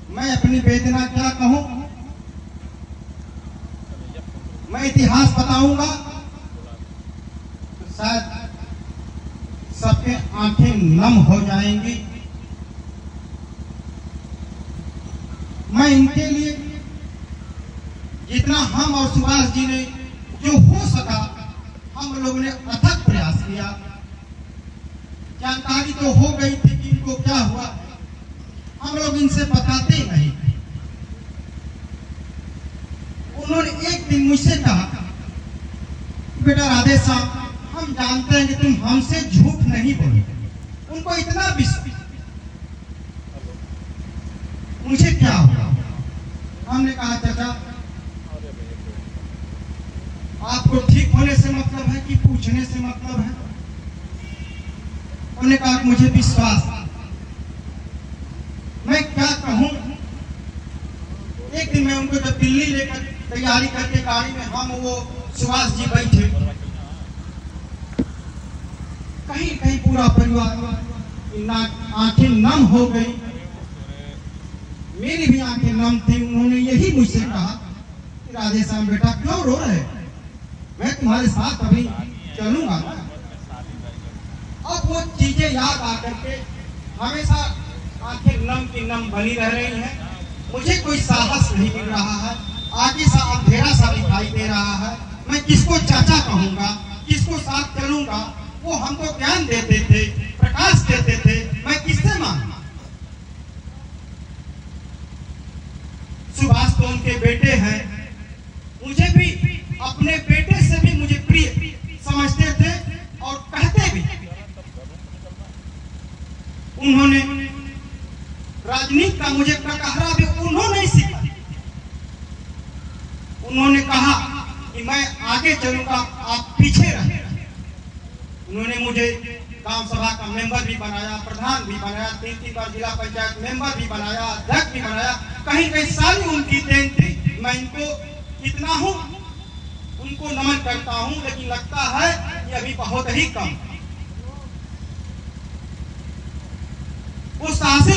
मैं अपनी वेदना क्या कहूं, मैं इतिहास बताऊंगा तो शायद सबके आंखें नम हो जाएंगी। मैं इनके लिए जितना हम और सुभाष जी ने जो हो सका हम लोगों ने अथक प्रयास किया। जानकारी तो हो गई थी कि इनको क्या हुआ, हम लोग इनसे बताते नहीं। उन्होंने एक दिन मुझसे कहा, बेटा राधे साहब, हम जानते हैं कि तुम हमसे झूठ नहीं बोले। उनको इतना विश्वास, मुझे क्या हुआ? हमने कहा चाचा आपको ठीक होने से मतलब है कि पूछने से मतलब है? उन्होंने कहा मुझे विश्वास। मैं क्या कहूं। एक दिन मैं उनको जब दिल्ली लेकर तैयारी करके गाड़ी में हम वो सुभाष जी बैठे, कहीं कहीं पूरा परिवार आंखें नम हो गई, मेरी भी आंखें नम थी। उन्होंने यही मुझसे कहा कि राधे श्याम बेटा क्यों रो रहे, मैं तुम्हारे साथ अभी चलूंगा। अब वो चीजें याद आकर के हमेशा आंखें नम की नम बनी रह रही हैं। मुझे कोई साहस नहीं मिल रहा है, आगे सा अंधेरा सा दिखाई दे रहा है। मैं किसको चाचा कहूंगा, किसको साथ चलूंगा? वो हमको ज्ञान देते थे, प्रकाश देते थे, मैं किससे मांगू? सुभाष तो उनके बेटे हैं, मुझे भी अपने बेटे से भी मुझे प्रिय समझते थे और कहते भी। उन्होंने राजनीति का मुझे कटहरा भी उन्होंने सीखा। उन्होंने कहा कि मैं आगे चलूंगा, आप पीछे रहें। उन्होंने मुझे गांव सभा का मेंबर भी बनाया, प्रधान भी बनाया, 3 बार जिला पंचायत मेंबर भी बनाया, अध्यक्ष भी बनाया। कहीं कहीं सारी उनकी देन थी। मैं इनको कितना हूं उनको नमन करता हूं, लेकिन लगता है कि अभी बहुत ही कम। वो साहसी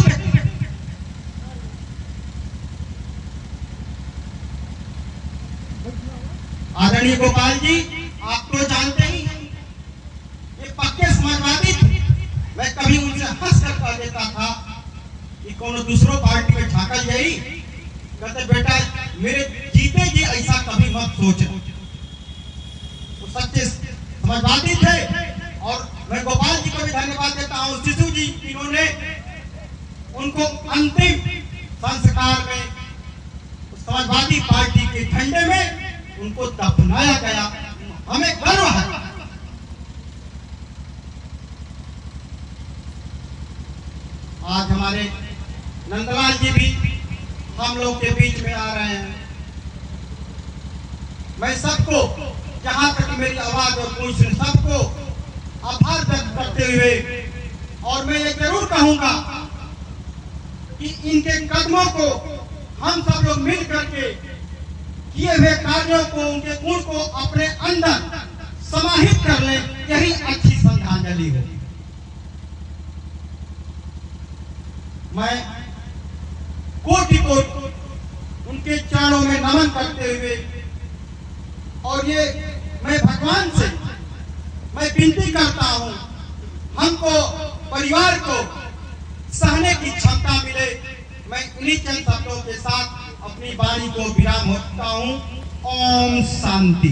आदरणीय गोपाल जी, आप तो जानते ही हैं ये पक्के समाजवादी थे। मैं कभी उनसे हंस कर कह देता था कि कोनो दूसरों पार्टी में झाकल जाई, कहते बेटा मेरे जीते जी ऐसा कभी मत सोचो। वो सच्चे समाजवादी थे। और मैं गोपाल जी को भी धन्यवाद देता हूँ, शिशु जी, इन्होंने उनको अंतिम संस्कार में समाजवादी पार्टी के झंडे में उनको दफनाया गया। हमें गर्व है। आज हमारे नंदलाल जी भी हम लोग के बीच में आ रहे हैं। मैं सबको, जहां तक मेरी आवाज और पूछ सबको आभार व्यक्त करते हुए, और मैं ये जरूर कहूंगा कि इनके कदमों को हम सब लोग मिल करके किए हुए कार्यों को, उनके गुण को अपने अंदर समाहित कर ले, यही अच्छी श्रद्धांजलि हो। मैं कोटि कोटि उनके चरणों में नमन करते हुए, और ये मैं भगवान से मैं विनती करता हूं, हमको परिवार को सहने की क्षमता मिले। मैं इन्हीं चंद शब्दों के साथ अपनी वाणी को विराम होता हूं। ओम शांति।